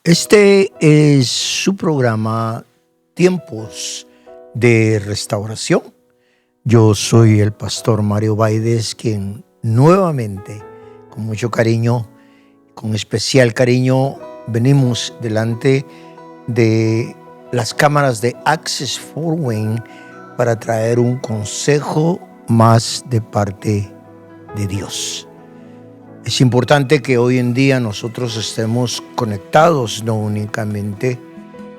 Este es su programa Tiempos de Restauración. Yo soy el pastor Mario Baides, quien nuevamente, con mucho cariño, con especial cariño, venimos delante de las cámaras de Access Fort Wayne para traer un consejo más de parte de Dios. Es importante que hoy en día nosotros estemos conectados no únicamente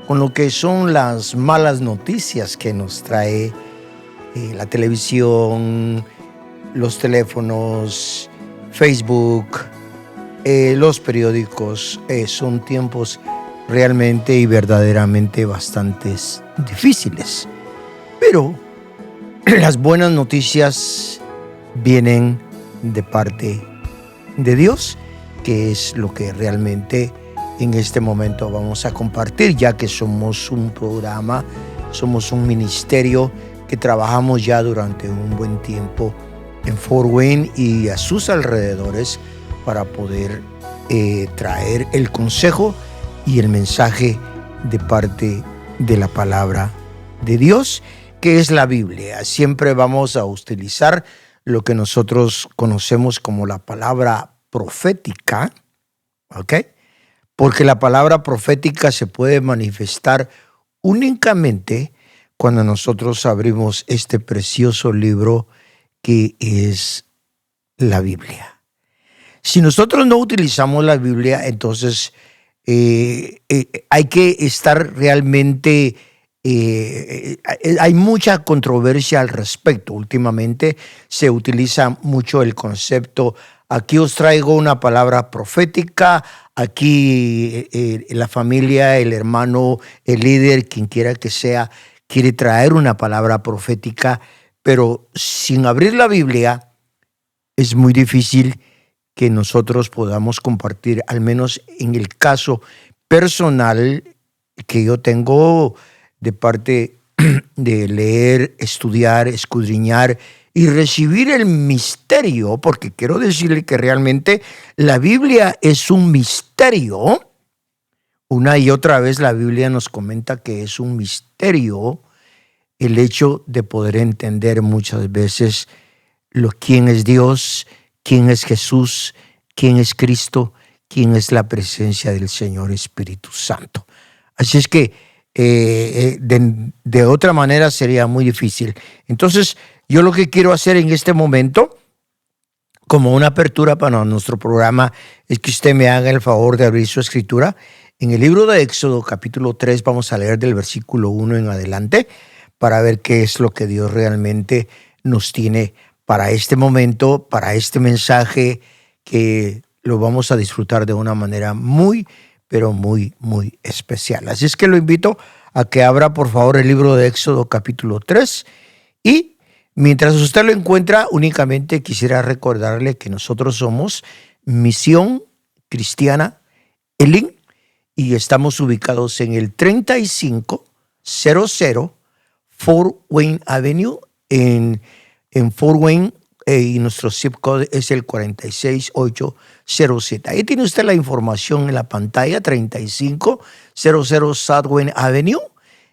con lo que son las malas noticias que nos trae la televisión, los teléfonos, Facebook, los periódicos. Son tiempos realmente y verdaderamente bastante difíciles. Pero las buenas noticias vienen de parte de Dios, que es lo que realmente en este momento vamos a compartir, ya que somos un programa, somos un ministerio que trabajamos ya durante un buen tiempo en Fort Wayne y a sus alrededores para poder traer el consejo y el mensaje de parte de la palabra de Dios, que es la Biblia. Siempre vamos a utilizar lo que nosotros conocemos como la palabra profética, ¿ok? Porque la palabra profética se puede manifestar únicamente cuando nosotros abrimos este precioso libro que es la Biblia. Si nosotros no utilizamos la Biblia, entonces hay que estar realmente... hay mucha controversia al respecto. Últimamente se utiliza mucho el concepto: aquí os traigo una palabra profética, aquí la familia, el hermano, el líder, quien quiera que sea, quiere traer una palabra profética, pero sin abrir la Biblia es muy difícil que nosotros podamos compartir, al menos en el caso personal que yo tengo de parte de leer, estudiar, escudriñar y recibir el misterio, porque quiero decirle que realmente la Biblia es un misterio. Una y otra vez la Biblia nos comenta que es un misterio el hecho de poder entender muchas veces quién es Dios, quién es Jesús, quién es Cristo, quién es la presencia del Señor Espíritu Santo. Así es que de otra manera sería muy difícil. Entonces, yo lo que quiero hacer en este momento, como una apertura para nuestro programa, es que usted me haga el favor de abrir su escritura. En el libro de Éxodo, capítulo 3, vamos a leer del versículo 1 en adelante para ver qué es lo que Dios realmente nos tiene para este momento, para este mensaje, que lo vamos a disfrutar de una manera muy, pero muy, muy especial. Así es que lo invito a que abra, por favor, el libro de Éxodo capítulo 3. Y mientras usted lo encuentra, únicamente quisiera recordarle que nosotros somos Misión Cristiana Elim y estamos ubicados en el 3500 Fort Wayne Avenue en Fort Wayne, y nuestro zip code es el 46807. Ahí tiene usted la información en la pantalla: 3500 South Wayne Avenue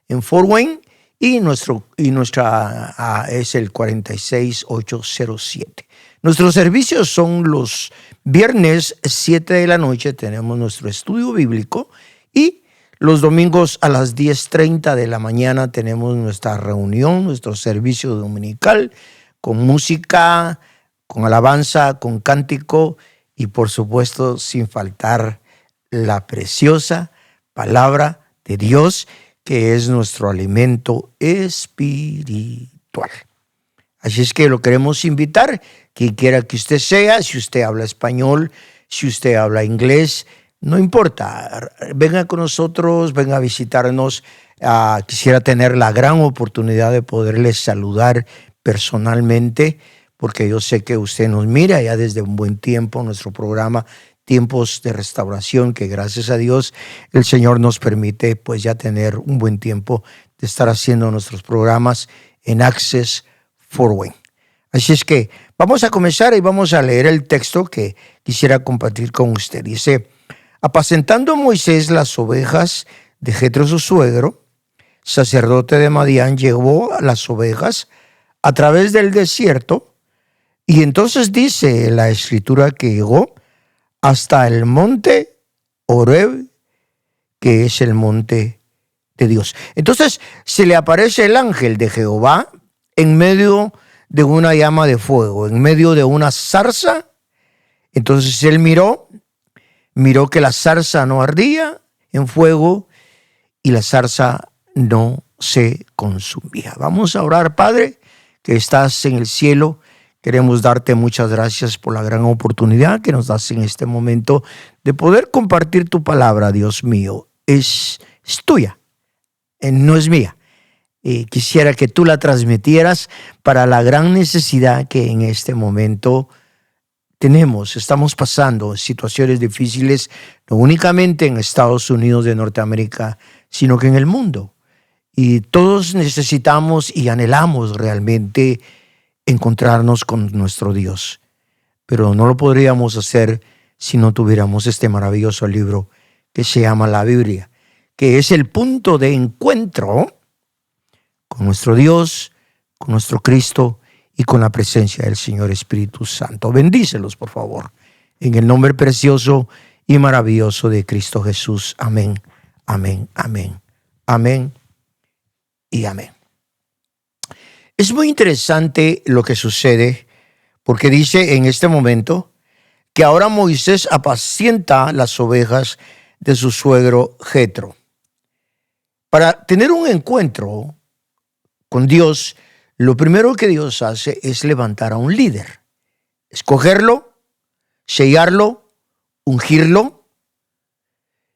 en Fort Wayne, y nuestra es el 46807. Nuestros servicios son los viernes 7 de la noche, tenemos nuestro estudio bíblico, y los domingos a las 10:30 de la mañana tenemos nuestra reunión, nuestro servicio dominical, con música, con alabanza, con cántico y por supuesto sin faltar la preciosa palabra de Dios, que es nuestro alimento espiritual. Así es que lo queremos invitar, quien quiera que usted sea, si usted habla español, si usted habla inglés, no importa, venga con nosotros, venga a visitarnos. Quisiera tener la gran oportunidad de poderles saludar personalmente, porque yo sé que usted nos mira ya desde un buen tiempo, nuestro programa Tiempos de Restauración, que gracias a Dios el Señor nos permite pues ya tener un buen tiempo de estar haciendo nuestros programas en Access Fort Wayne. Así es que vamos a comenzar y vamos a leer el texto que quisiera compartir con usted. Dice: Apacentando Moisés las ovejas de Jetro su suegro, sacerdote de Madián, llevó a las ovejas a través del desierto, y entonces dice la escritura que llegó hasta el monte Horeb, que es el monte de Dios. Entonces se le aparece el ángel de Jehová en medio de una llama de fuego, en medio de una zarza. Entonces él miró que la zarza no ardía en fuego y la zarza no se consumía. Vamos a orar. Padre, que estás en el cielo, queremos darte muchas gracias por la gran oportunidad que nos das en este momento de poder compartir tu palabra, Dios mío. Es tuya, no es mía. Quisiera que tú la transmitieras para la gran necesidad que en este momento estamos pasando situaciones difíciles, no únicamente en Estados Unidos de Norteamérica, sino que en el mundo. Y todos necesitamos y anhelamos realmente encontrarnos con nuestro Dios. Pero no lo podríamos hacer si no tuviéramos este maravilloso libro que se llama la Biblia, que es el punto de encuentro con nuestro Dios, con nuestro Cristo y con la presencia del Señor Espíritu Santo. Bendícelos, por favor, en el nombre precioso y maravilloso de Cristo Jesús. Amén, amén, amén, amén y amén. Es muy interesante lo que sucede, porque dice en este momento que ahora Moisés apacienta las ovejas de su suegro Jetro. Para tener un encuentro con Dios, lo primero que Dios hace es levantar a un líder, escogerlo, sellarlo, ungirlo.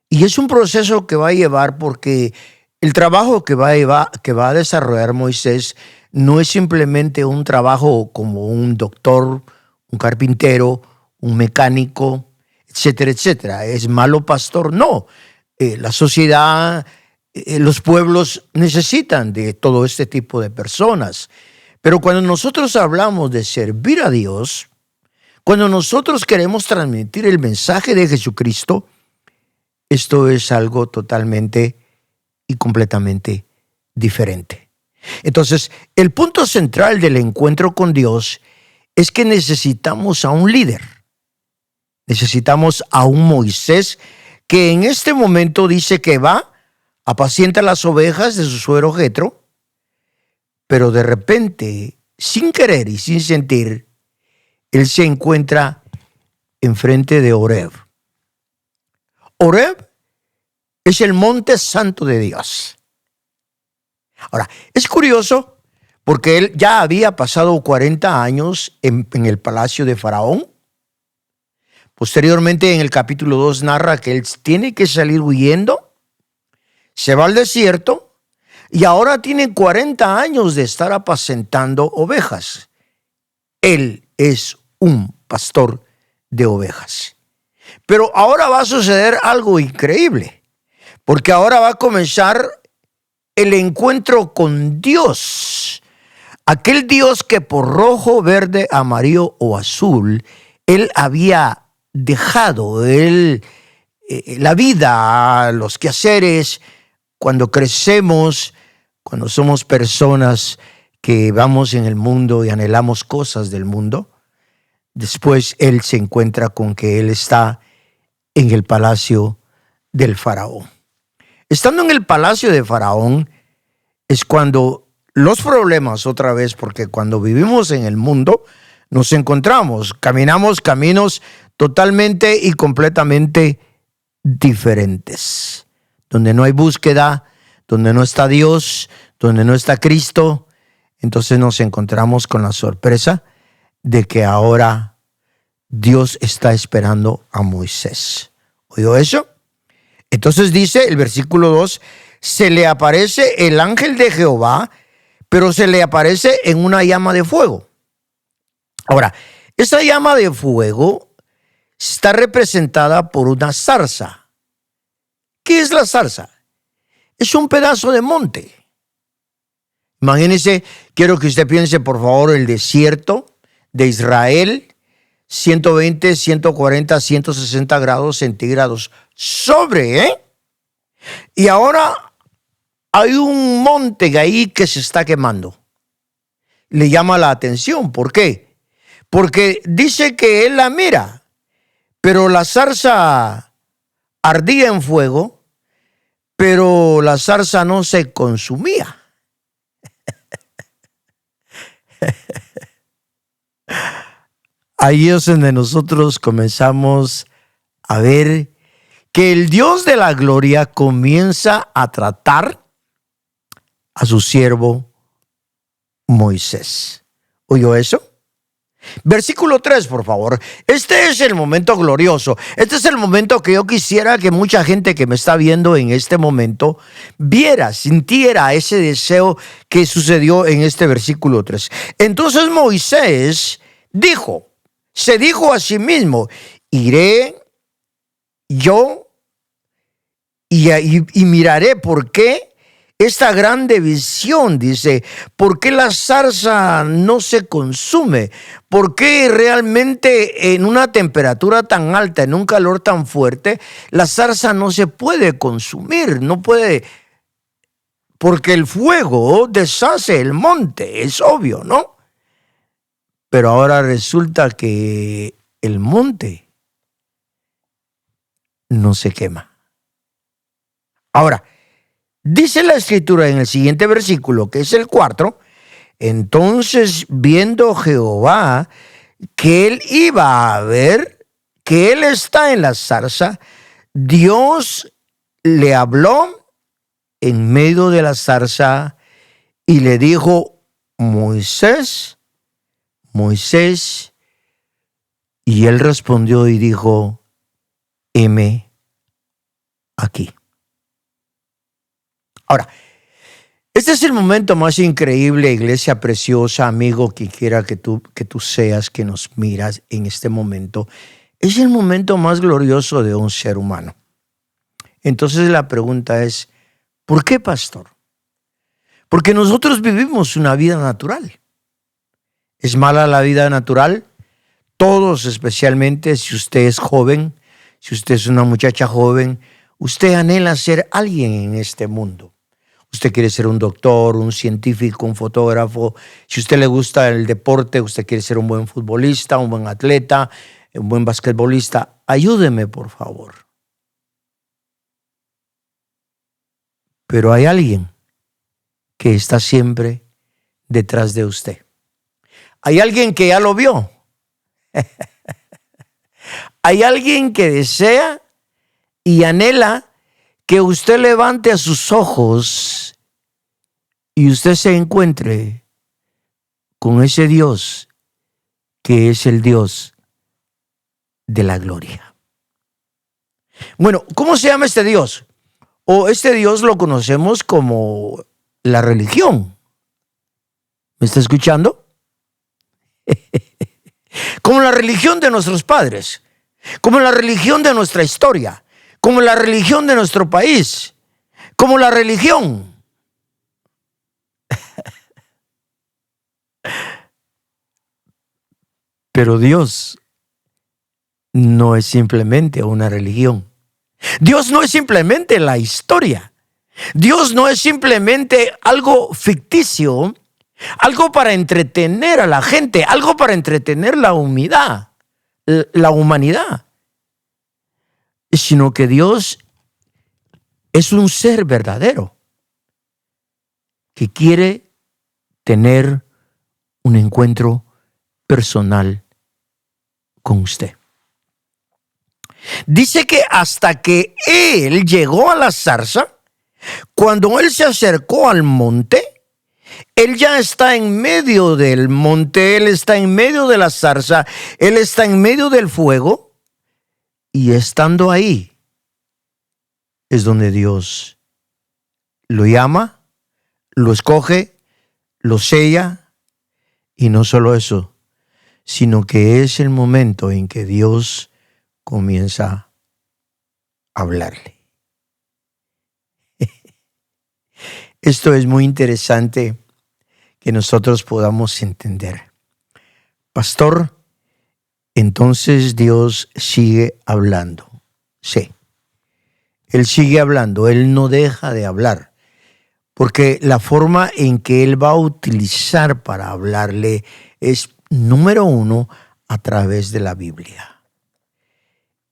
Y es un proceso que va a llevar, porque el trabajo que va a desarrollar Moisés no es simplemente un trabajo como un doctor, un carpintero, un mecánico, etcétera, etcétera. ¿Es malo pastor? No. La sociedad, los pueblos necesitan de todo este tipo de personas. Pero cuando nosotros hablamos de servir a Dios, cuando nosotros queremos transmitir el mensaje de Jesucristo, esto es algo totalmente y completamente diferente. Entonces, el punto central del encuentro con Dios es que necesitamos a un líder. Necesitamos a un Moisés que en este momento dice que va, apacienta las ovejas de su suegro Jetro, pero de repente, sin querer y sin sentir, él se encuentra enfrente de Horeb. Horeb es el monte santo de Dios. Ahora, es curioso porque él ya había pasado 40 años en el palacio de Faraón. Posteriormente, en el capítulo 2 narra que él tiene que salir huyendo, se va al desierto y ahora tiene 40 años de estar apacentando ovejas. Él es un pastor de ovejas. Pero ahora va a suceder algo increíble, porque ahora va a comenzar el encuentro con Dios, aquel Dios que por rojo, verde, amarillo o azul, él había dejado la vida, los quehaceres. Cuando crecemos, cuando somos personas que vamos en el mundo y anhelamos cosas del mundo, después él se encuentra con que él está en el palacio del faraón. Estando en el palacio de Faraón es cuando los problemas, otra vez, porque cuando vivimos en el mundo nos caminamos caminos totalmente y completamente diferentes, donde no hay búsqueda, donde no está Dios, donde no está Cristo. Entonces nos encontramos con la sorpresa de que ahora Dios está esperando a Moisés. ¿Oyó eso? Entonces dice el versículo 2, se le aparece el ángel de Jehová, pero se le aparece en una llama de fuego. Ahora, esa llama de fuego está representada por una zarza. ¿Qué es la zarza? Es un pedazo de monte. Imagínese, quiero que usted piense por favor el desierto de Israel, 120, 140, 160 grados centígrados sobre, y ahora hay un monte ahí que se está quemando. Le llama la atención. ¿Por qué? Porque dice que él la mira, pero la zarza ardía en fuego, pero la zarza no se consumía. Ahí es donde nosotros comenzamos a ver que el Dios de la gloria comienza a tratar a su siervo Moisés. ¿Oyó eso? Versículo 3, por favor. Este es el momento glorioso. Este es el momento que yo quisiera que mucha gente que me está viendo en este momento viera, sintiera ese deseo que sucedió en este versículo 3. Entonces Moisés se dijo a sí mismo, iré yo y miraré por qué esta grande visión, dice, ¿por qué la zarza no se consume? ¿Por qué realmente en una temperatura tan alta, en un calor tan fuerte, la zarza no se puede consumir? No puede, porque el fuego deshace el monte, es obvio, ¿no? Pero ahora resulta que el monte no se quema. Ahora, dice la escritura en el siguiente versículo, que es el 4, entonces viendo Jehová que él iba a ver, que él está en la zarza, Dios le habló en medio de la zarza y le dijo, Moisés, Moisés, y él respondió y dijo, heme aquí. Ahora, este es el momento más increíble, iglesia preciosa, amigo, que quiera que tú seas, que nos miras en este momento. Es el momento más glorioso de un ser humano. Entonces la pregunta es, ¿por qué, pastor? Porque nosotros vivimos una vida natural. ¿Es mala la vida natural? Todos, especialmente si usted es joven, si usted es una muchacha joven, usted anhela ser alguien en este mundo. Usted quiere ser un doctor, un científico, un fotógrafo. Si a usted le gusta el deporte, usted quiere ser un buen futbolista, un buen atleta, un buen basquetbolista. Ayúdeme, por favor. Pero hay alguien que está siempre detrás de usted. Hay alguien que ya lo vio. Hay alguien que desea y anhela que usted levante a sus ojos y usted se encuentre con ese Dios que es el Dios de la gloria. Bueno, ¿cómo se llama este Dios? Este Dios lo conocemos como la religión. ¿Me está escuchando? Como la religión de nuestros padres, como la religión de nuestra historia, como la religión de nuestro país, como la religión. Pero Dios no es simplemente una religión. Dios no es simplemente la historia. Dios no es simplemente algo ficticio, algo para entretener a la gente, algo para entretener la humanidad, sino que Dios es un ser verdadero que quiere tener un encuentro personal con usted. Dice que hasta que él llegó a la zarza, cuando él se acercó al monte, él ya está en medio del monte, él está en medio de la zarza, él está en medio del fuego, y estando ahí es donde Dios lo llama, lo escoge, lo sella, y no solo eso, sino que es el momento en que Dios comienza a hablarle. Esto es muy interesante que nosotros podamos entender. Pastor, entonces Dios sigue hablando. Sí. Él sigue hablando, Él no deja de hablar, porque la forma en que Él va a utilizar para hablarle es, número uno, a través de la Biblia.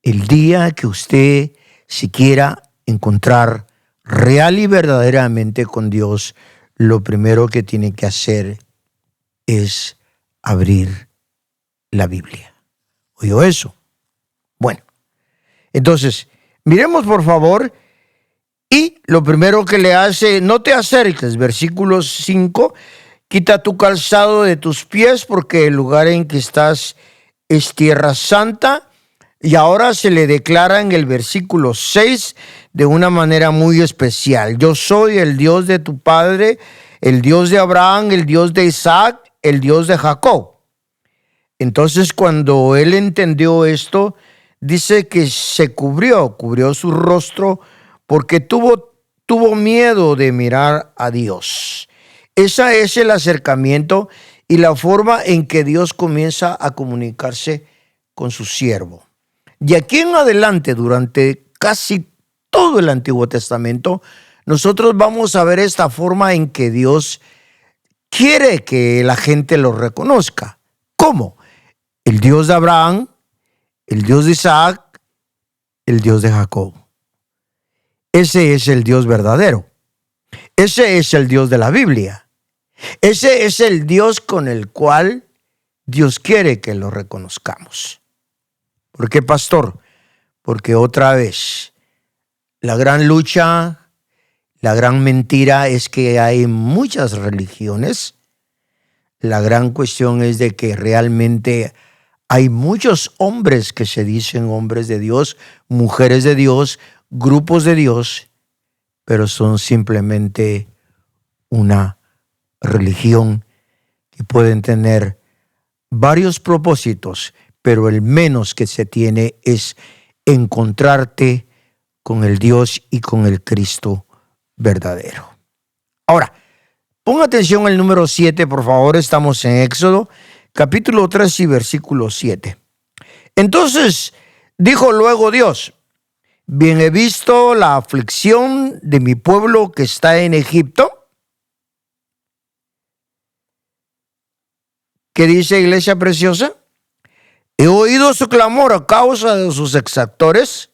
El día que usted se quiera encontrar real y verdaderamente con Dios, lo primero que tiene que hacer es abrir la Biblia. ¿Oyó eso? Bueno, entonces, miremos por favor, y lo primero que le hace, no te acerques, versículo 5, quita tu calzado de tus pies porque el lugar en que estás es tierra santa. Y ahora se le declara en el versículo 6 de una manera muy especial: yo soy el Dios de tu padre, el Dios de Abraham, el Dios de Isaac, el Dios de Jacob. Entonces, cuando él entendió esto, dice que se cubrió su rostro porque tuvo miedo de mirar a Dios. Ese es el acercamiento y la forma en que Dios comienza a comunicarse con su siervo. De aquí en adelante, durante casi todo el Antiguo Testamento, nosotros vamos a ver esta forma en que Dios quiere que la gente lo reconozca. ¿Cómo? El Dios de Abraham, el Dios de Isaac, el Dios de Jacob. Ese es el Dios verdadero. Ese es el Dios de la Biblia. Ese es el Dios con el cual Dios quiere que lo reconozcamos. ¿Por qué, pastor? Porque otra vez, la gran lucha, la gran mentira es que hay muchas religiones. La gran cuestión es de que realmente hay muchos hombres que se dicen hombres de Dios, mujeres de Dios, grupos de Dios, pero son simplemente una religión que pueden tener varios propósitos, pero el menos que se tiene es encontrarte con el Dios y con el Cristo verdadero. Ahora, ponga atención al número 7, por favor. Estamos en Éxodo, capítulo 3 y versículo 7. Entonces dijo luego Dios: bien he visto la aflicción de mi pueblo que está en Egipto. ¿Qué dice, iglesia preciosa? He oído su clamor a causa de sus exactores,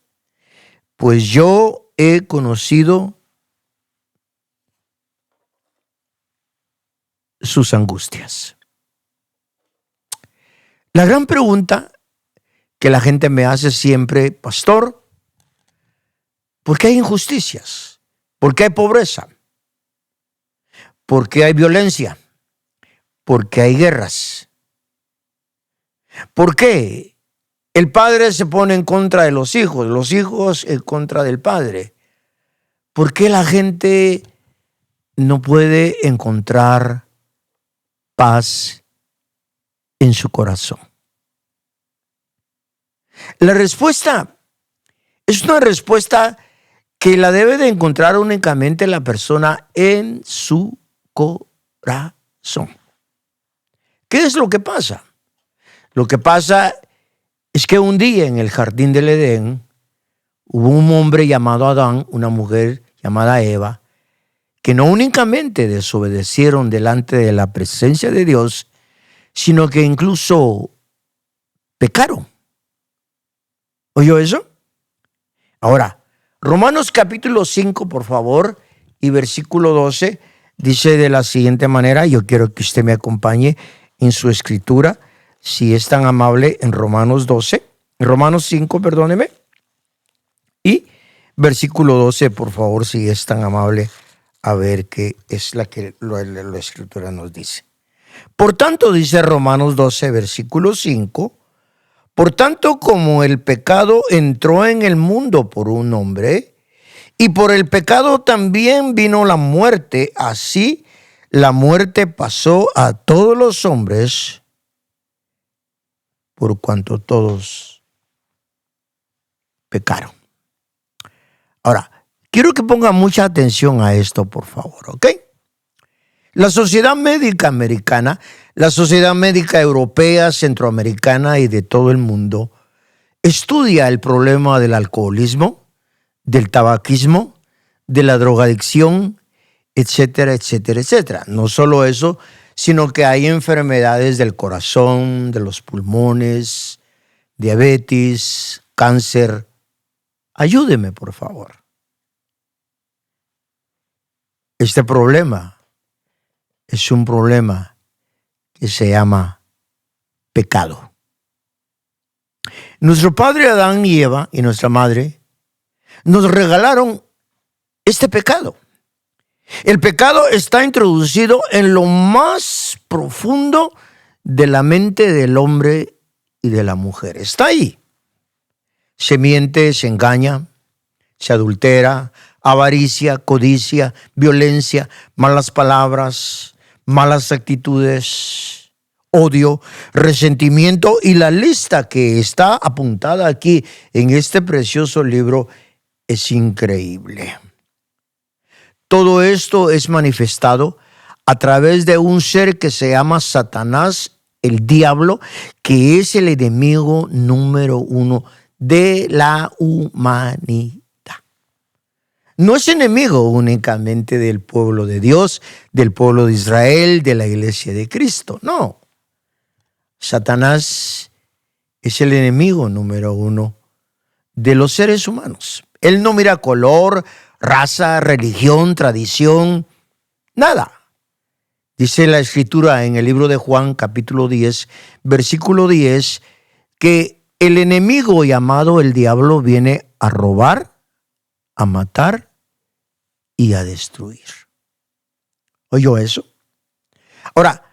pues yo he conocido sus angustias. La gran pregunta que la gente me hace siempre: pastor, ¿por qué hay injusticias? ¿Por qué hay pobreza? ¿Por qué hay violencia? ¿Por qué hay guerras? ¿Por qué el padre se pone en contra de los hijos en contra del padre? ¿Por qué la gente no puede encontrar paz en su corazón? La respuesta es una respuesta que la debe de encontrar únicamente la persona en su corazón. ¿Qué es lo que pasa? Lo que pasa es que un día en el jardín del Edén hubo un hombre llamado Adán, una mujer llamada Eva, que no únicamente desobedecieron delante de la presencia de Dios, sino que incluso pecaron. ¿Oyó eso? Ahora, Romanos capítulo 5, por favor, y versículo 12, dice de la siguiente manera. Yo quiero que usted me acompañe en su escritura, si es tan amable, en Romanos 5, perdóneme, y versículo 12, por favor, si es tan amable, a ver qué es la que la escritura nos dice. Por tanto, dice Romanos 12, versículo 5, por tanto, como el pecado entró en el mundo por un hombre, y por el pecado también vino la muerte, así la muerte pasó a todos los hombres, por cuanto todos pecaron. Ahora, quiero que ponga mucha atención a esto, por favor, ¿ok? La sociedad médica americana, la sociedad médica europea, centroamericana y de todo el mundo estudia el problema del alcoholismo, del tabaquismo, de la drogadicción, etcétera, etcétera, etcétera. No solo eso, sino que hay enfermedades del corazón, de los pulmones, diabetes, cáncer. Ayúdeme, por favor. Este problema es un problema que se llama pecado. Nuestro padre Adán y Eva y nuestra madre nos regalaron este pecado. El pecado está introducido en lo más profundo de la mente del hombre y de la mujer. Está ahí. Se miente, se engaña, se adultera, avaricia, codicia, violencia, malas palabras, malas actitudes, odio, resentimiento, y la lista que está apuntada aquí en este precioso libro es increíble. Todo esto es manifestado a través de un ser que se llama Satanás, el diablo, que es el enemigo número uno de la humanidad. No es enemigo únicamente del pueblo de Dios, del pueblo de Israel, de la iglesia de Cristo. No. Satanás es el enemigo número uno de los seres humanos. Él no mira color, raza, religión, tradición, nada. Dice la Escritura en el libro de Juan, capítulo 10, versículo 10, que el enemigo llamado el diablo viene a robar, a matar y a destruir. ¿Oyó eso? Ahora,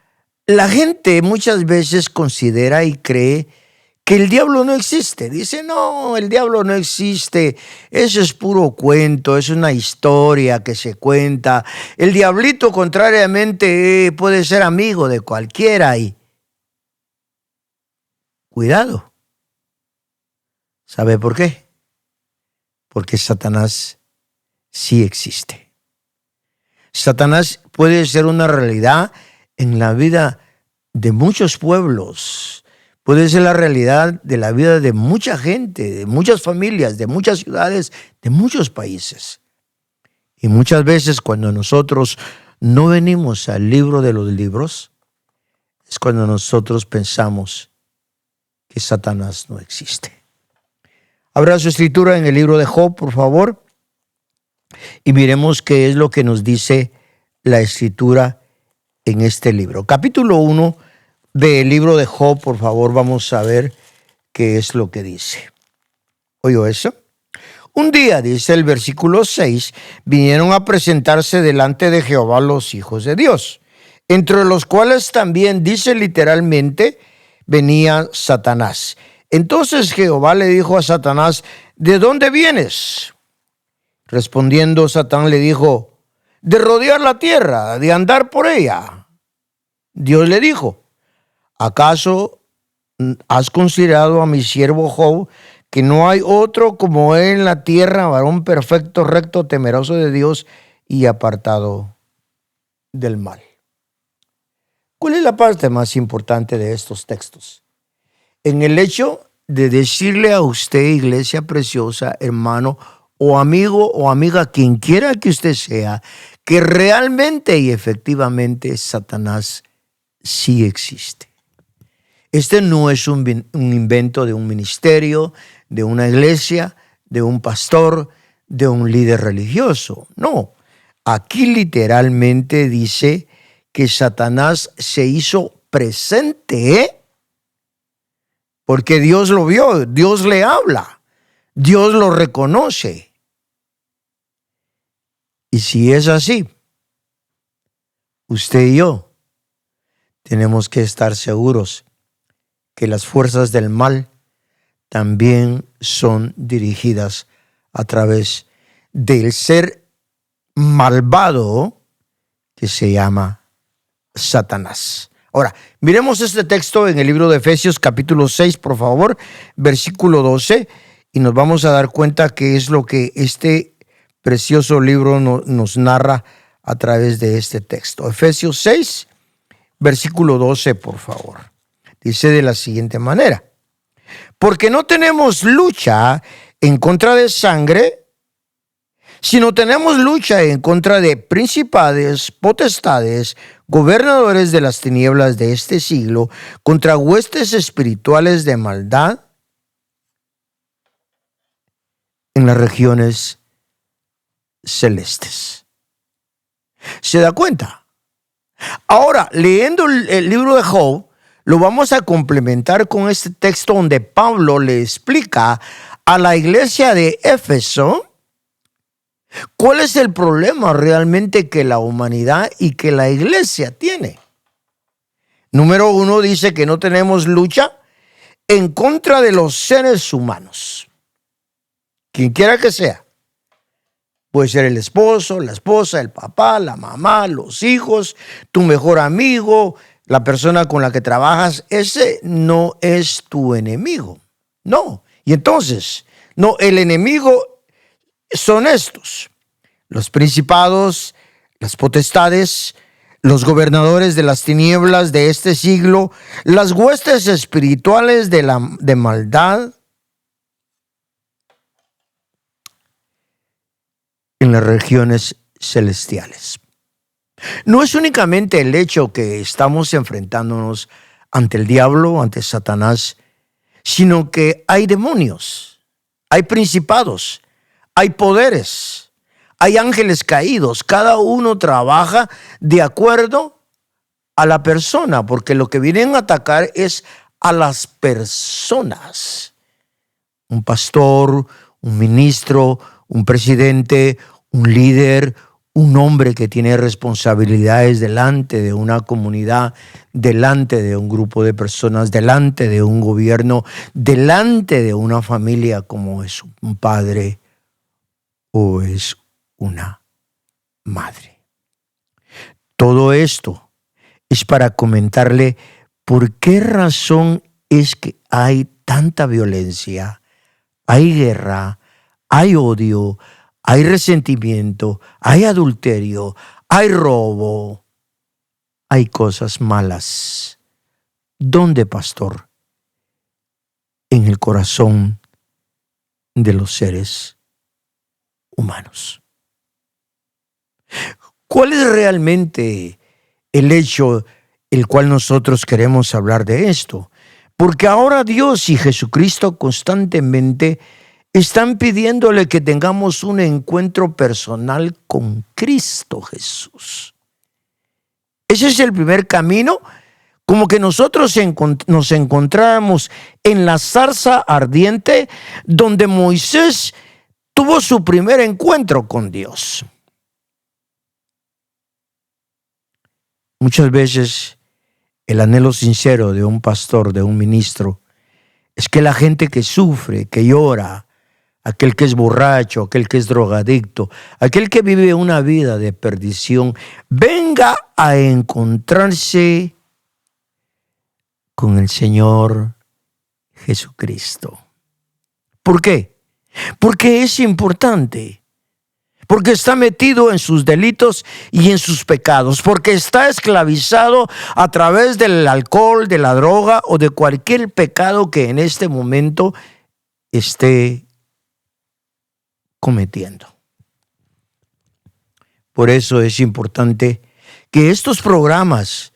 la gente muchas veces considera y cree que el diablo no existe. Dice, no, el diablo no existe. Eso es puro cuento, es una historia que se cuenta. El diablito, contrariamente, puede ser amigo de cualquiera. Y cuidado. ¿Sabe por qué? Porque Satanás sí existe. Satanás puede ser una realidad en la vida de muchos pueblos. Puede ser la realidad de la vida de mucha gente, de muchas familias, de muchas ciudades, de muchos países. Y muchas veces cuando nosotros no venimos al libro de los libros, es cuando nosotros pensamos que Satanás no existe. Abra su escritura en el libro de Job, por favor, y miremos qué es lo que nos dice la escritura en este libro. Capítulo 1 del libro de Job, por favor, vamos a ver qué es lo que dice. ¿Oyó eso? Un día, dice el versículo 6, vinieron a presentarse delante de Jehová los hijos de Dios, entre los cuales también, dice literalmente, venía Satanás. Entonces Jehová le dijo a Satanás, ¿de dónde vienes? Respondiendo Satán le dijo, de rodear la tierra, de andar por ella. Dios le dijo, ¿acaso has considerado a mi siervo Job, que no hay otro como él en la tierra, varón perfecto, recto, temeroso de Dios y apartado del mal? ¿Cuál es la parte más importante de estos textos? En el hecho de decirle a usted, iglesia preciosa, hermano o amigo o amiga, quien quiera que usted sea, que realmente y efectivamente Satanás sí existe. Este no es un invento de un ministerio, de una iglesia, de un pastor, de un líder religioso. No, aquí literalmente dice que Satanás se hizo presente, porque Dios lo vio, Dios le habla, Dios lo reconoce. Y si es así, usted y yo tenemos que estar seguros que las fuerzas del mal también son dirigidas a través del ser malvado que se llama Satanás. Ahora, miremos este texto en el libro de Efesios capítulo 6, por favor, versículo 12, y nos vamos a dar cuenta qué es lo que este precioso libro nos narra a través de este texto. Efesios 6, versículo 12, por favor. Dice de la siguiente manera: porque no tenemos lucha en contra de sangre sino tenemos lucha en contra de principados, potestades, gobernadores de las tinieblas de este siglo, contra huestes espirituales de maldad en las regiones celestes. ¿Se da cuenta? Ahora, leyendo el libro de Job, lo vamos a complementar con este texto donde Pablo le explica a la iglesia de Éfeso cuál es el problema realmente que la humanidad y que la iglesia tiene. Número 1 dice que no tenemos lucha en contra de los seres humanos. Quien quiera que sea. Puede ser el esposo, la esposa, el papá, la mamá, los hijos, tu mejor amigo, la persona con la que trabajas. Ese no es tu enemigo. No. Y entonces, no, el enemigo son estos: los principados, las potestades, los gobernadores de las tinieblas de este siglo, las huestes espirituales de maldad en las regiones celestiales. No es únicamente el hecho que estamos enfrentándonos ante el diablo, ante Satanás, sino que hay demonios, hay principados, hay poderes, hay ángeles caídos. Cada uno trabaja de acuerdo a la persona, porque lo que vienen a atacar es a las personas. Un pastor, un ministro, un presidente, un líder, un hombre que tiene responsabilidades delante de una comunidad, delante de un grupo de personas, delante de un gobierno, delante de una familia, como es un padre o es una madre. Todo esto es para comentarle por qué razón es que hay tanta violencia, hay guerra, hay odio, hay resentimiento, hay adulterio, hay robo, hay cosas malas. ¿Dónde, pastor? En el corazón de los seres humanos. ¿Cuál es realmente el hecho el cual nosotros queremos hablar de esto? Porque ahora Dios y Jesucristo constantemente están pidiéndole que tengamos un encuentro personal con Cristo Jesús. Ese es el primer camino, como que nosotros nos encontráramos en la zarza ardiente donde Moisés tuvo su primer encuentro con Dios. Muchas veces el anhelo sincero de un pastor, de un ministro, es que la gente que sufre, que llora, aquel que es borracho, aquel que es drogadicto, aquel que vive una vida de perdición, venga a encontrarse con el Señor Jesucristo. ¿Por qué? Porque es importante. Porque está metido en sus delitos y en sus pecados, porque está esclavizado a través del alcohol, de la droga o de cualquier pecado que en este momento esté cometiendo. Por eso es importante que estos programas,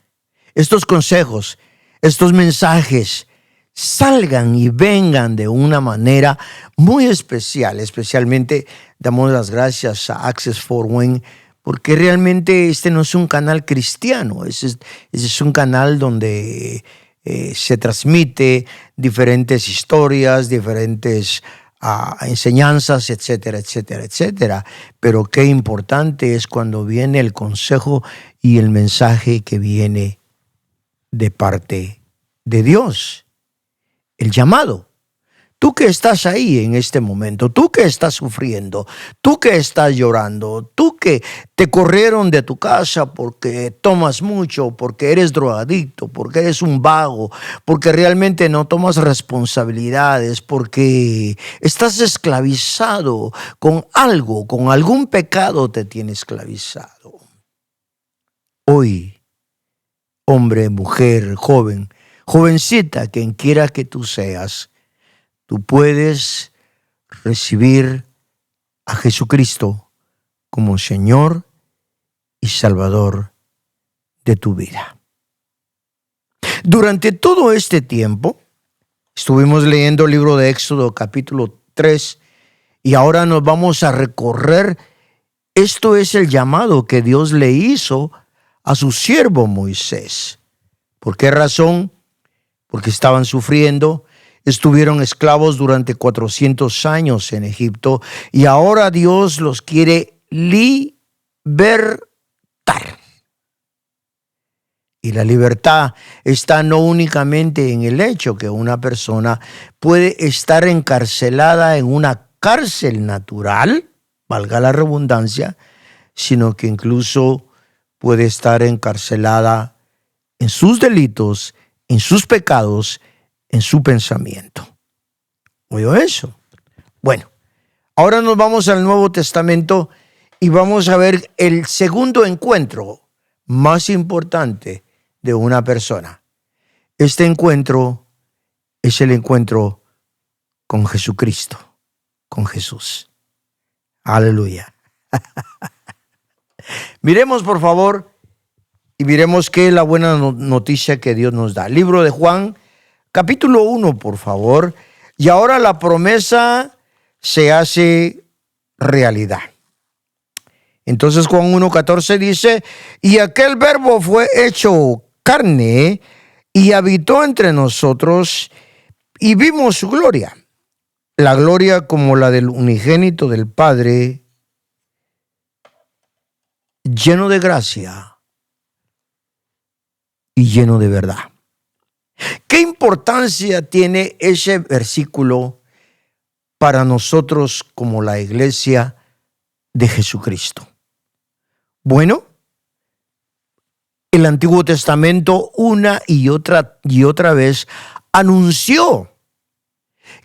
estos consejos, estos mensajes salgan y vengan de una manera muy especial. Especialmente damos las gracias a Access 4One, porque realmente este no es un canal cristiano, ese es un canal donde se transmite diferentes historias, diferentes enseñanzas, etcétera, etcétera, etcétera. Pero qué importante es cuando viene el consejo y el mensaje que viene de parte de Dios. El llamado. Tú que estás ahí en este momento, tú que estás sufriendo, tú que estás llorando, tú que te corrieron de tu casa porque tomas mucho, porque eres drogadicto, porque eres un vago, porque realmente no tomas responsabilidades, porque estás esclavizado con algo, con algún pecado te tiene esclavizado. Hoy, hombre, mujer, joven, jovencita, quien quiera que tú seas, tú puedes recibir a Jesucristo como Señor y Salvador de tu vida. Durante todo este tiempo, estuvimos leyendo el libro de Éxodo capítulo 3 y ahora nos vamos a recorrer. Esto es el llamado que Dios le hizo a su siervo Moisés. ¿Por qué razón? Porque estaban sufriendo, estuvieron esclavos durante 400 años en Egipto y ahora Dios los quiere libertar. Y la libertad está no únicamente en el hecho que una persona puede estar encarcelada en una cárcel natural, valga la redundancia, sino que incluso puede estar encarcelada en sus delitos, en sus pecados, en su pensamiento. ¿Oyó eso? Bueno, ahora nos vamos al Nuevo Testamento y vamos a ver el segundo encuentro más importante de una persona. Este encuentro es el encuentro con Jesucristo, con Jesús. Aleluya. Miremos por favor y miremos qué es la buena noticia que Dios nos da. Libro de Juan, capítulo 1, por favor. Y ahora la promesa se hace realidad. Entonces Juan 1:14 dice, y aquel verbo fue hecho carne y habitó entre nosotros y vimos su gloria. La gloria como la del unigénito del Padre, lleno de gracia y lleno de verdad. ¿Qué importancia tiene ese versículo para nosotros como la iglesia de Jesucristo? Bueno, el Antiguo Testamento una y otra vez anunció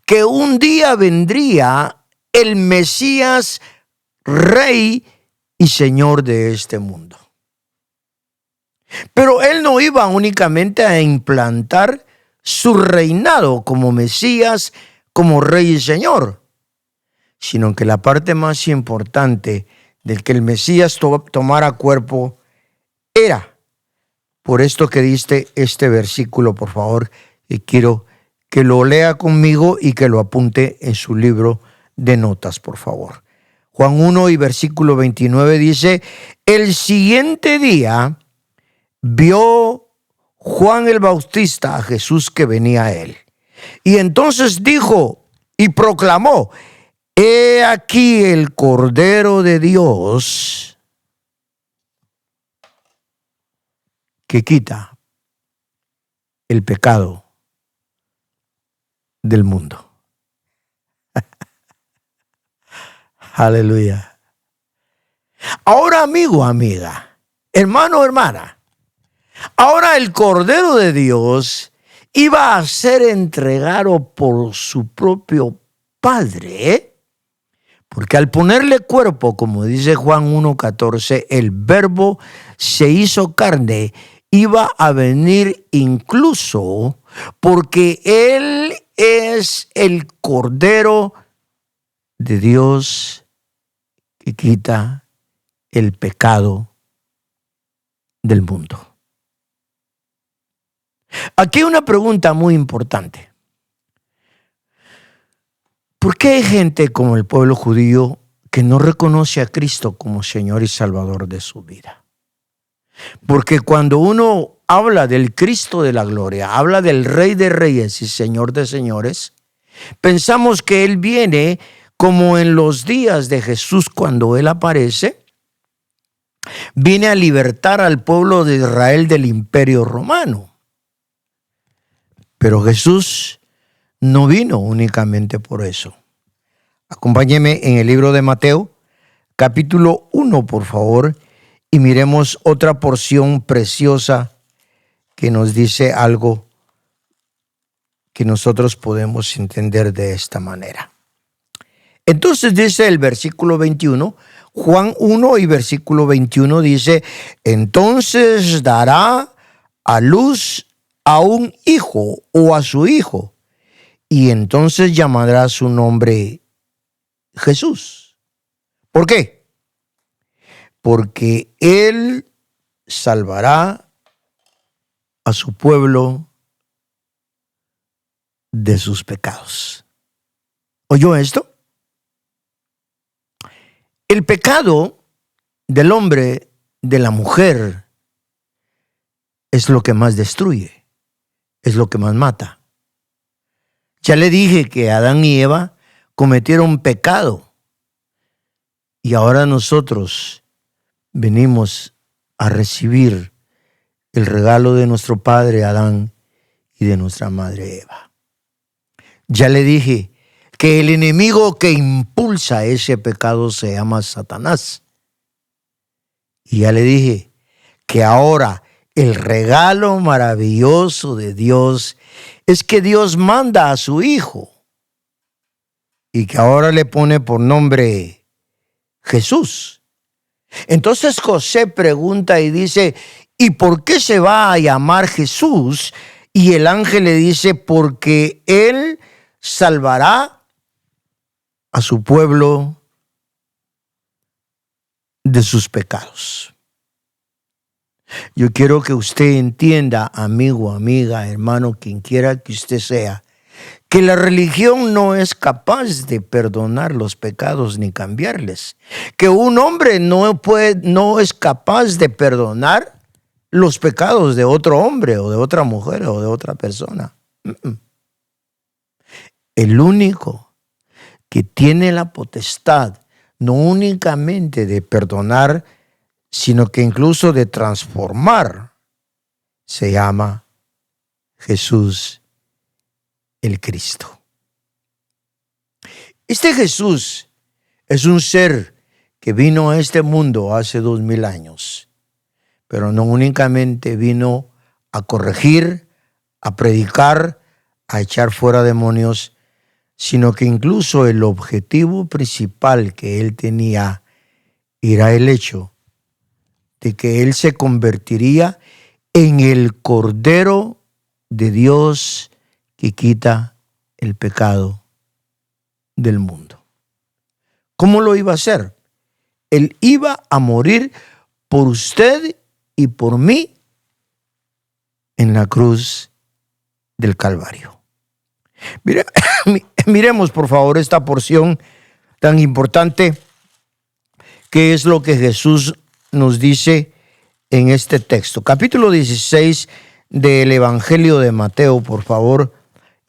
que un día vendría el Mesías, Rey y Señor de este mundo. Pero él no iba únicamente a implantar su reinado como Mesías, como Rey y Señor, sino que la parte más importante del que el Mesías tomara cuerpo era, por esto que diste este versículo, por favor, y quiero que lo lea conmigo y que lo apunte en su libro de notas, por favor. Juan 1 y versículo 29 dice, el siguiente día vio Juan el Bautista a Jesús que venía a él. Y entonces dijo y proclamó, he aquí el Cordero de Dios que quita el pecado del mundo. Aleluya. Ahora, amigo, amiga, hermano, hermana, ahora el Cordero de Dios iba a ser entregado por su propio Padre, porque al ponerle cuerpo, como dice Juan 1:14, el Verbo se hizo carne, iba a venir incluso porque Él es el Cordero de Dios que quita el pecado del mundo. Aquí una pregunta muy importante. ¿Por qué hay gente como el pueblo judío que no reconoce a Cristo como Señor y Salvador de su vida? Porque cuando uno habla del Cristo de la gloria, habla del Rey de Reyes y Señor de Señores, pensamos que Él viene como en los días de Jesús cuando Él aparece, viene a libertar al pueblo de Israel del imperio romano. Pero Jesús no vino únicamente por eso. Acompáñeme en el libro de Mateo, capítulo 1, por favor, y miremos otra porción preciosa que nos dice algo que nosotros podemos entender de esta manera. Entonces dice el versículo 21, Juan 1 y versículo 21 dice, entonces dará a luz a un hijo o a su hijo, y entonces llamará su nombre Jesús. ¿Por qué? porque Él salvará a su pueblo de sus pecados. ¿Oyó esto? El pecado del hombre, de la mujer, es lo que más destruye, es lo que más mata. Ya le dije que Adán y Eva cometieron pecado y ahora nosotros venimos a recibir el regalo de nuestro padre Adán y de nuestra madre Eva. Ya le dije que el enemigo que impulsa ese pecado se llama Satanás. Y ya le dije que ahora el regalo maravilloso de Dios es que Dios manda a su Hijo y que ahora le pone por nombre Jesús. Entonces José pregunta y dice, ¿y por qué se va a llamar Jesús? Y el ángel le dice, porque Él salvará a su pueblo de sus pecados. Yo quiero que usted entienda, amigo, amiga, hermano, quien quiera que usted sea, que la religión no es capaz de perdonar los pecados ni cambiarles. Que un hombre no es capaz de perdonar los pecados de otro hombre o de otra mujer o de otra persona. El único que tiene la potestad no únicamente de perdonar, sino que incluso de transformar, se llama Jesús el Cristo. Este Jesús es un ser que vino a este mundo hace 2000 años, pero no únicamente vino a corregir, a predicar, a echar fuera demonios, sino que incluso el objetivo principal que él tenía era el hecho de que él se convertiría en el Cordero de Dios que quita el pecado del mundo. ¿Cómo lo iba a hacer? Él iba a morir por usted y por mí en la cruz del Calvario. Miremos por favor esta porción tan importante, que es lo que Jesús nos dice en este texto. Capítulo 16 del Evangelio de Mateo, por favor,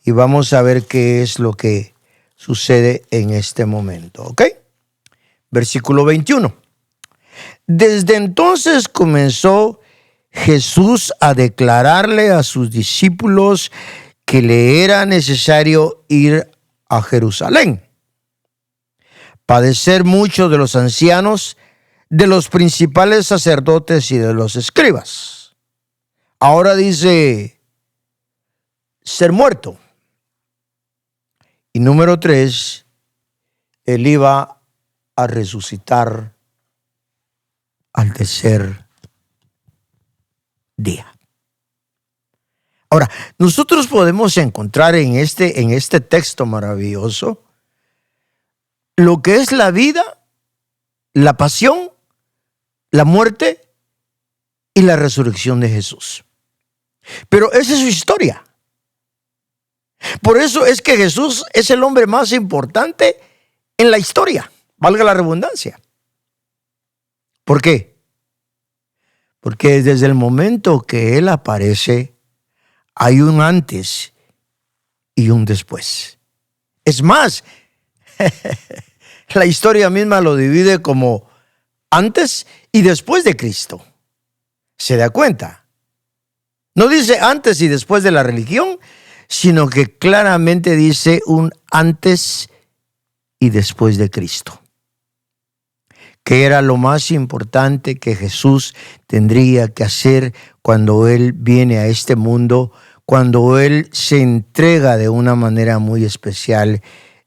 y vamos a ver qué es lo que sucede en este momento, ¿ok? Versículo 21. Desde entonces comenzó Jesús a declararle a sus discípulos que le era necesario ir a Jerusalén, padecer mucho de los ancianos, de los principales sacerdotes y de los escribas. Ahora dice ser muerto. Y número 3, él iba a resucitar al tercer día. Ahora, nosotros podemos encontrar en este texto maravilloso lo que es la vida, la pasión, la muerte y la resurrección de Jesús. Pero esa es su historia. Por eso es que Jesús es el hombre más importante en la historia, valga la redundancia. ¿Por qué? Porque desde el momento que Él aparece, hay un antes y un después. Es más, la historia misma lo divide como antes y después de Cristo. ¿Se da cuenta? No dice antes y después de la religión, sino que claramente dice un antes y después de Cristo. Que era lo más importante que Jesús tendría que hacer cuando Él viene a este mundo, cuando Él se entrega de una manera muy especial,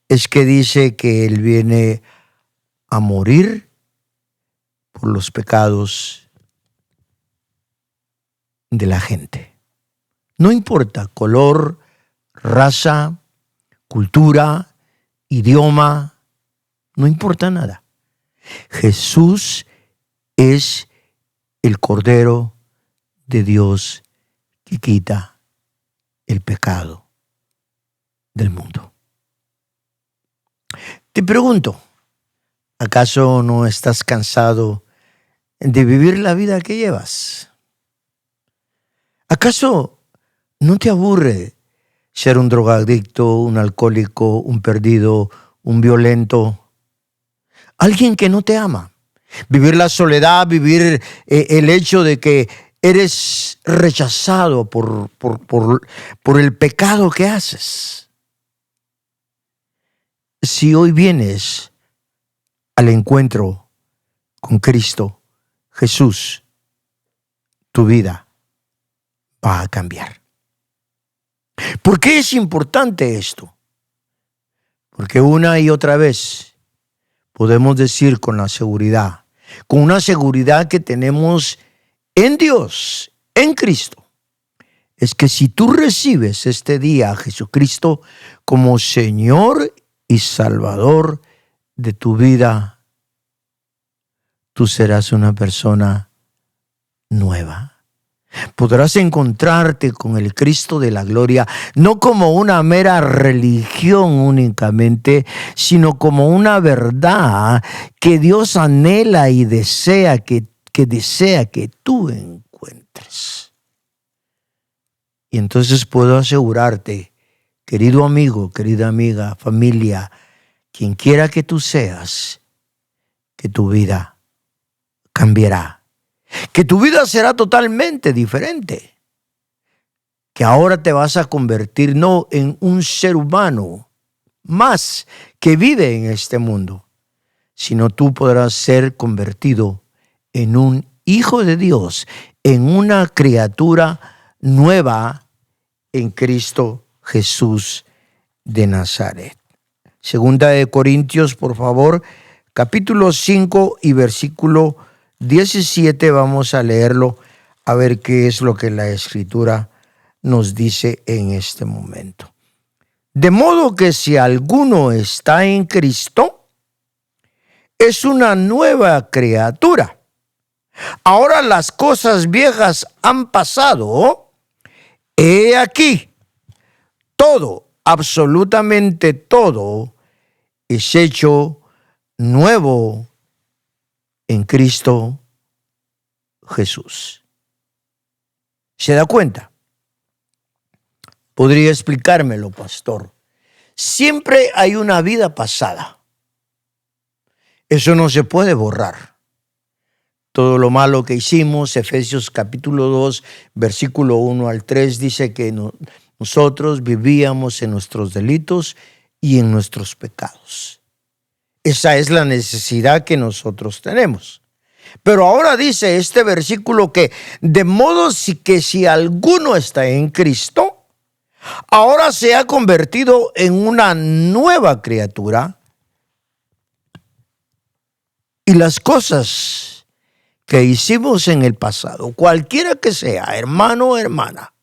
es que dice que Él viene a morir por los pecados de la gente. No importa color, raza, cultura, idioma, no importa nada. Jesús es el Cordero de Dios que quita el pecado del mundo. Te pregunto, ¿acaso no estás cansado de vivir la vida que llevas? ¿Acaso no te aburre ser un drogadicto, un alcohólico, un perdido, un violento, alguien que no te ama? Vivir la soledad, vivir el hecho de que eres rechazado por el pecado que haces. Si hoy vienes al encuentro con Cristo Jesús, tu vida va a cambiar. ¿Por qué es importante esto? Porque una y otra vez podemos decir con la seguridad, con una seguridad que tenemos en Dios, en Cristo, es que si tú recibes este día a Jesucristo como Señor y Salvador de tu vida, tú serás una persona nueva. Podrás encontrarte con el Cristo de la gloria, no como una mera religión únicamente, sino como una verdad que Dios anhela y desea que tú encuentres. Y entonces puedo asegurarte, querido amigo, querida amiga, familia, quien quiera que tú seas, que tu vida cambiará. Que tu vida será totalmente diferente. Que ahora te vas a convertir no en un ser humano más que vive en este mundo, sino tú podrás ser convertido en un hijo de Dios, en una criatura nueva en Cristo Jesús de Nazaret. Segunda de Corintios, por favor, capítulo 5 y versículo 17, vamos a leerlo, a ver qué es lo que la Escritura nos dice en este momento. De modo que si alguno está en Cristo, es una nueva criatura. Ahora las cosas viejas han pasado. He aquí, todo, absolutamente todo, es hecho nuevo en Cristo Jesús. ¿Se da cuenta? Podría explicármelo, pastor. Siempre hay una vida pasada. Eso no se puede borrar. Todo lo malo que hicimos, Efesios capítulo 2, versículo 1 al 3, dice que nosotros vivíamos en nuestros delitos y en nuestros pecados. Esa es la necesidad que nosotros tenemos. Pero ahora dice este versículo que de modo que si alguno está en Cristo, ahora se ha convertido en una nueva criatura y las cosas que hicimos en el pasado, cualquiera que sea, hermano o hermana,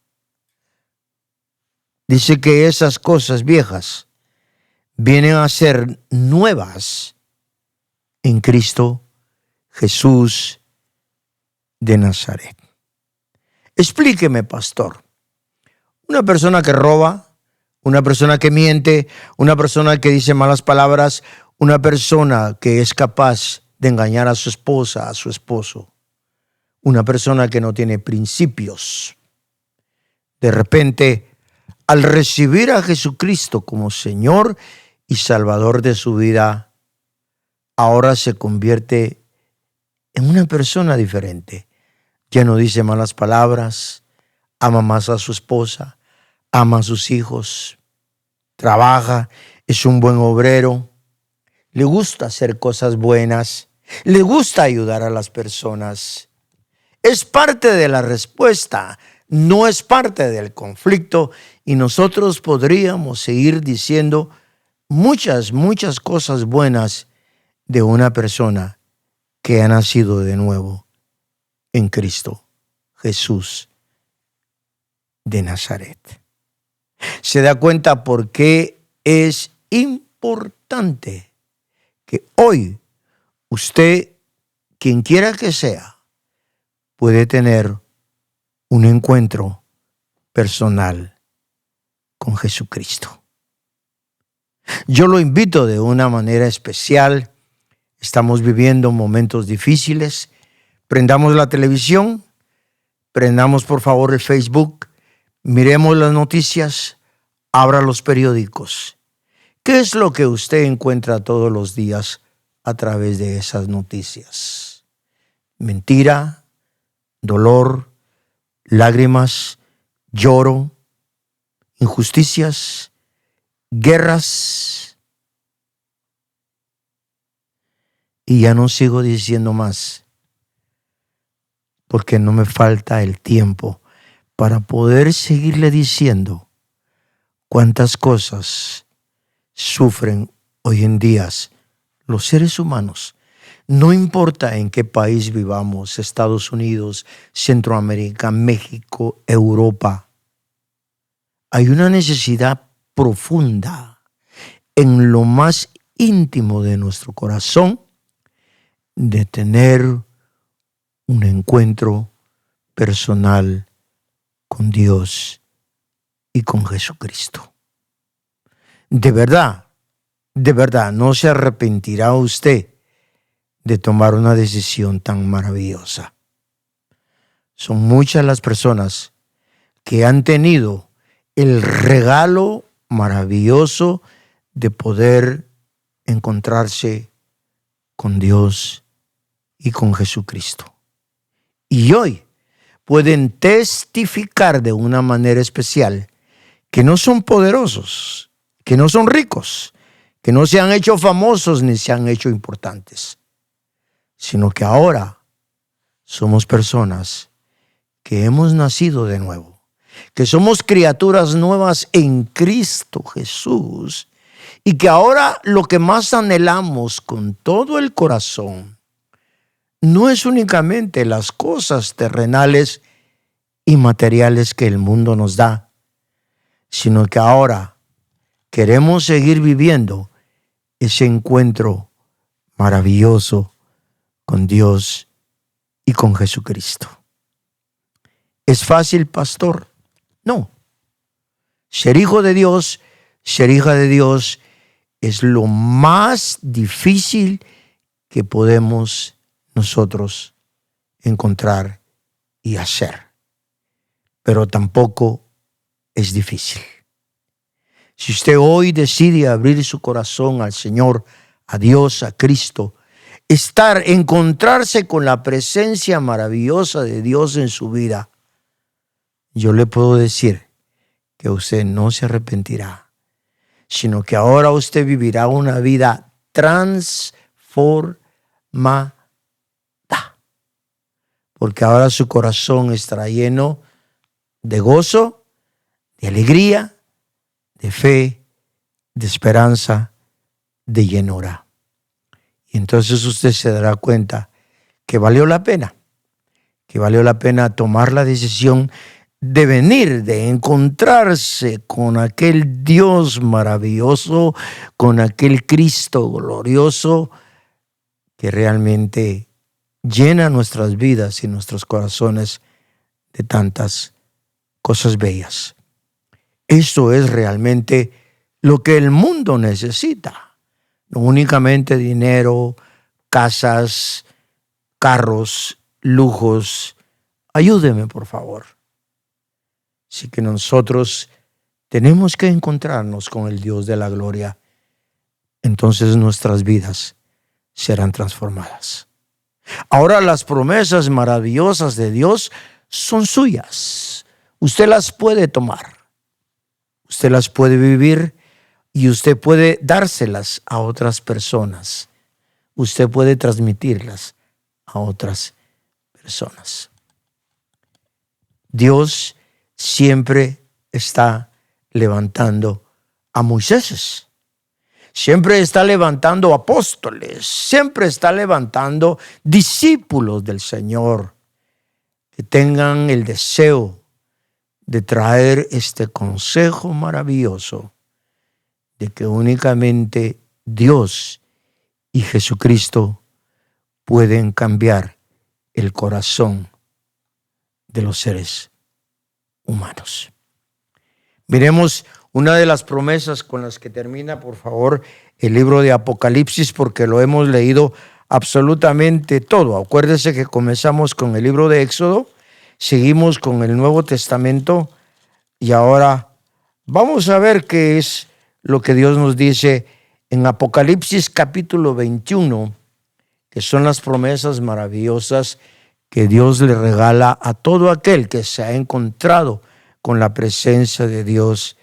dice que esas cosas viejas vienen a ser nuevas en Cristo Jesús de Nazaret. Explíqueme, pastor. Una persona que roba, una persona que miente, una persona que dice malas palabras, una persona que es capaz de engañar a su esposa, a su esposo, una persona que no tiene principios. De repente, al recibir a Jesucristo como Señor y Salvador de su vida, ahora se convierte en una persona diferente. Ya no dice malas palabras, ama más a su esposa, ama a sus hijos, trabaja, es un buen obrero, le gusta hacer cosas buenas, le gusta ayudar a las personas. Es parte de la respuesta, no es parte del conflicto, y nosotros podríamos seguir diciendo muchas cosas buenas de una persona que ha nacido de nuevo en Cristo Jesús de Nazaret. ¿Se da cuenta por qué es importante que hoy usted quien quiera que sea, puede tener un encuentro personal con Jesucristo. Yo lo invito de una manera especial. Estamos viviendo momentos difíciles. Prendamos la televisión, prendamos por favor el Facebook, miremos las noticias, abra los periódicos. ¿Qué es lo que usted encuentra todos los días a través de esas noticias? Mentira, dolor, lágrimas, lloro, injusticias, guerras. Y ya no sigo diciendo más, porque no me falta el tiempo para poder seguirle diciendo cuántas cosas sufren hoy en día los seres humanos. No importa en qué país vivamos, Estados Unidos, Centroamérica, México, Europa. Hay una necesidad profunda en lo más íntimo de nuestro corazón de tener un encuentro personal con Dios y con Jesucristo. De verdad, no se arrepentirá usted de tomar una decisión tan maravillosa. Son muchas las personas que han tenido el regalo maravilloso de poder encontrarse con Dios y con Jesucristo. Y hoy pueden testificar de una manera especial que no son poderosos, que no son ricos, que no se han hecho famosos ni se han hecho importantes, sino que ahora somos personas que hemos nacido de nuevo, que somos criaturas nuevas en Cristo Jesús, y que ahora lo que más anhelamos con todo el corazón no es únicamente las cosas terrenales y materiales que el mundo nos da, sino que ahora queremos seguir viviendo ese encuentro maravilloso con Dios y con Jesucristo. ¿Es fácil, pastor? No. Ser hijo de Dios, ser hija de Dios es lo más difícil que podemos nosotros encontrar y hacer. Pero tampoco es difícil. Si usted hoy decide abrir su corazón al Señor, a Dios, a Cristo, encontrarse con la presencia maravillosa de Dios en su vida, yo le puedo decir que usted no se arrepentirá, sino que ahora usted vivirá una vida transformada, porque ahora su corazón estará lleno de gozo, de alegría, de fe, de esperanza, de llenura. Y entonces usted se dará cuenta que valió la pena tomar la decisión de venir, de encontrarse con aquel Dios maravilloso, con aquel Cristo glorioso que realmente llena nuestras vidas y nuestros corazones de tantas cosas bellas. Eso es realmente lo que el mundo necesita. No únicamente dinero, casas, carros, lujos. Ayúdeme, por favor. Así que nosotros tenemos que encontrarnos con el Dios de la gloria. Entonces nuestras vidas serán transformadas. Ahora las promesas maravillosas de Dios son suyas. Usted las puede tomar. Usted las puede vivir y usted puede dárselas a otras personas. Usted puede transmitirlas a otras personas. Dios siempre está levantando a Moisés. Siempre está levantando apóstoles. Siempre está levantando discípulos del Señor que tengan el deseo de traer este consejo maravilloso de que únicamente Dios y Jesucristo pueden cambiar el corazón de los seres humanos. Miremos una de las promesas con las que termina, por favor, el libro de Apocalipsis, porque lo hemos leído absolutamente todo. Acuérdese que comenzamos con el libro de Éxodo, seguimos con el Nuevo Testamento y ahora vamos a ver qué es lo que Dios nos dice en Apocalipsis capítulo 21, que son las promesas maravillosas que Dios le regala a todo aquel que se ha encontrado con la presencia de Dios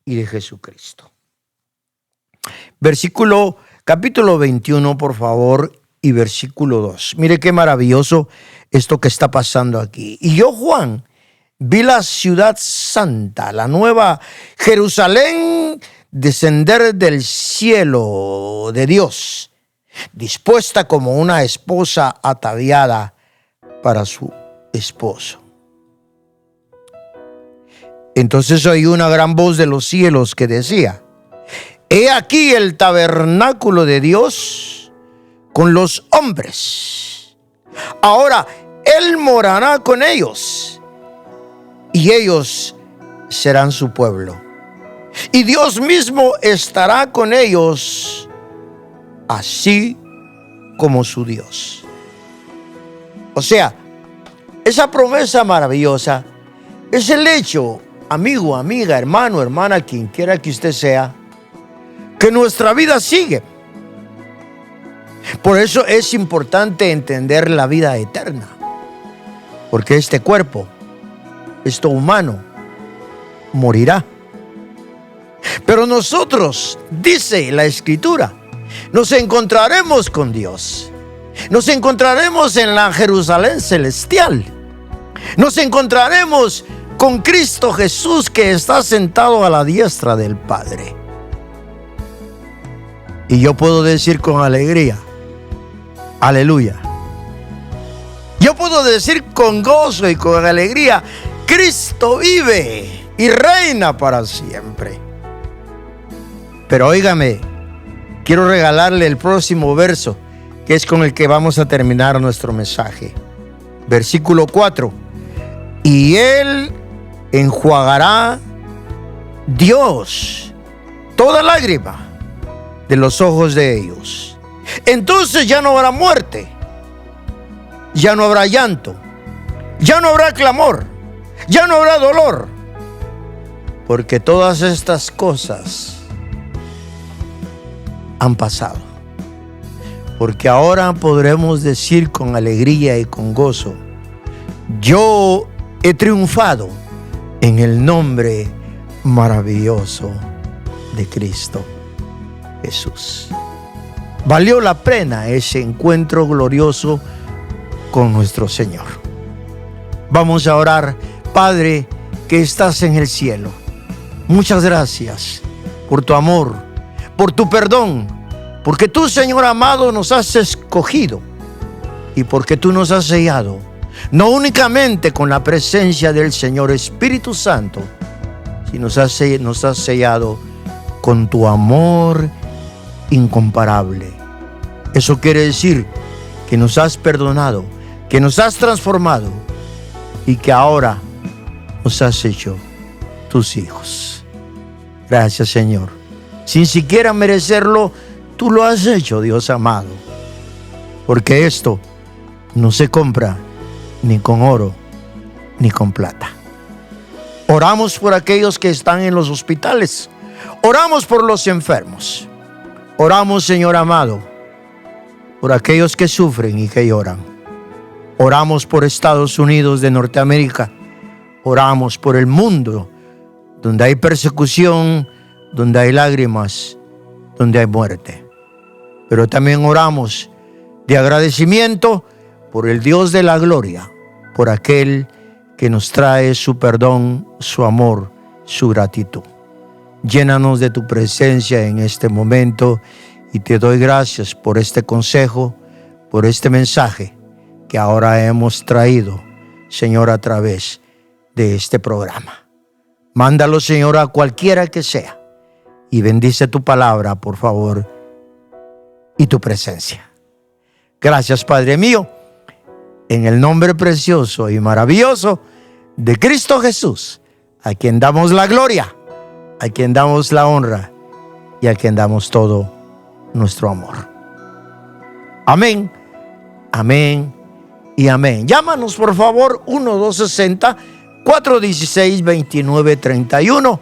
y de Jesucristo. Capítulo 21, por favor, y versículo 2. Mire qué maravilloso esto que está pasando aquí. Y yo, Juan, vi la ciudad santa, la nueva Jerusalén, descender del cielo de Dios, dispuesta como una esposa ataviada para su esposo. Entonces oí una gran voz de los cielos que decía: He aquí el tabernáculo de Dios con los hombres. Ahora Él morará con ellos y ellos serán su pueblo. Y Dios mismo estará con ellos, así como su Dios. O sea, esa promesa maravillosa es el hecho, amigo, amiga, hermano, hermana, quien quiera que usted sea, que nuestra vida sigue. Por eso es importante entender la vida eterna, porque este cuerpo, esto humano, morirá. Pero nosotros, dice la Escritura, nos encontraremos con Dios. Nos encontraremos en la Jerusalén celestial. Nos encontraremos con Cristo Jesús, que está sentado a la diestra del Padre. Y yo puedo decir con alegría: aleluya. Yo puedo decir con gozo y con alegría: Cristo vive y reina para siempre. Pero óigame, quiero regalarle el próximo verso, que es con el que vamos a terminar nuestro mensaje. Versículo 4. Y Él enjuagará, Dios, toda lágrima de los ojos de ellos. Entonces ya no habrá muerte, ya no habrá llanto, ya no habrá clamor, ya no habrá dolor, porque todas estas cosas han pasado. Porque ahora podremos decir con alegría y con gozo: yo he triunfado en el nombre maravilloso de Cristo Jesús. Valió la pena ese encuentro glorioso con nuestro Señor. Vamos a orar. Padre que estás en el cielo, muchas gracias por tu amor, por tu perdón, porque tú, Señor amado, nos has escogido y porque tú nos has sellado, no únicamente con la presencia del Señor Espíritu Santo, sino nos has sellado con tu amor incomparable. Eso quiere decir que nos has perdonado, que nos has transformado y que ahora nos has hecho tus hijos. Gracias, Señor. Sin siquiera merecerlo, tú lo has hecho, Dios amado, porque esto no se compra ni con oro ni con plata. Oramos por aquellos que están en los hospitales. Oramos por los enfermos. Oramos, Señor amado, por aquellos que sufren y que lloran. Oramos por Estados Unidos de Norteamérica. Oramos por el mundo, donde hay persecución, donde hay lágrimas, donde hay muerte. Pero también oramos de agradecimiento por el Dios de la gloria, por aquel que nos trae su perdón, su amor, su gratitud. Llénanos de tu presencia en este momento y te doy gracias por este consejo, por este mensaje que ahora hemos traído, Señor, a través de este programa. Mándalo, Señor, a cualquiera que sea y bendice tu palabra, por favor, y tu presencia. Gracias, Padre mío, en el nombre precioso y maravilloso de Cristo Jesús, a quien damos la gloria, a quien damos la honra y a quien damos todo nuestro amor. Amén, amén y amén. Llámanos, por favor, 1-260-416-2931.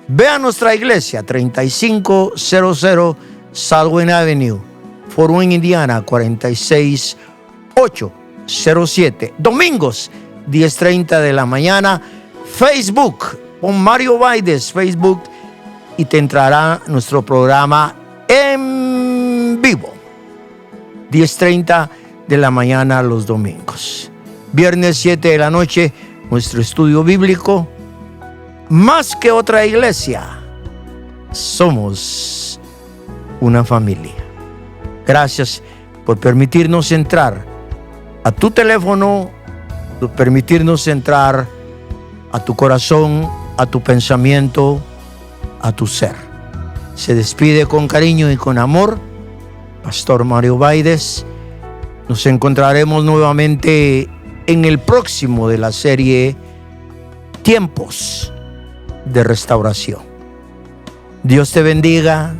Ve a nuestra iglesia, 3500 Salwin Avenue, Fort Wayne, Indiana, 46807. Domingos, 10:30 de la mañana. Facebook, pon Mario Baides, Facebook, y te entrará nuestro programa en vivo. 10:30 de la mañana los domingos. Viernes 7 de la noche, nuestro estudio bíblico. Más que otra iglesia, somos una familia. Gracias por permitirnos entrar a tu teléfono, por permitirnos entrar a tu corazón, a tu pensamiento, a tu ser. Se despide con cariño y con amor Pastor Mario Baides. Nos encontraremos nuevamente en el próximo de la serie Tiempos de Restauración. Dios te bendiga.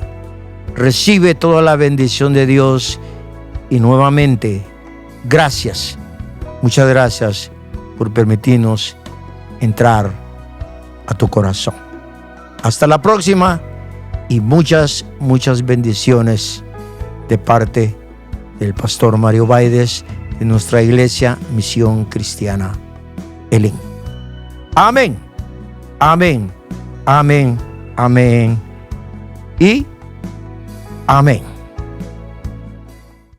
Recibe toda la bendición de Dios y nuevamente, gracias, muchas gracias por permitirnos entrar a tu corazón. Hasta la próxima y muchas bendiciones de parte del Pastor Mario Baides de nuestra iglesia Misión Cristiana Elim. Amén, amén, amén, amén y amén.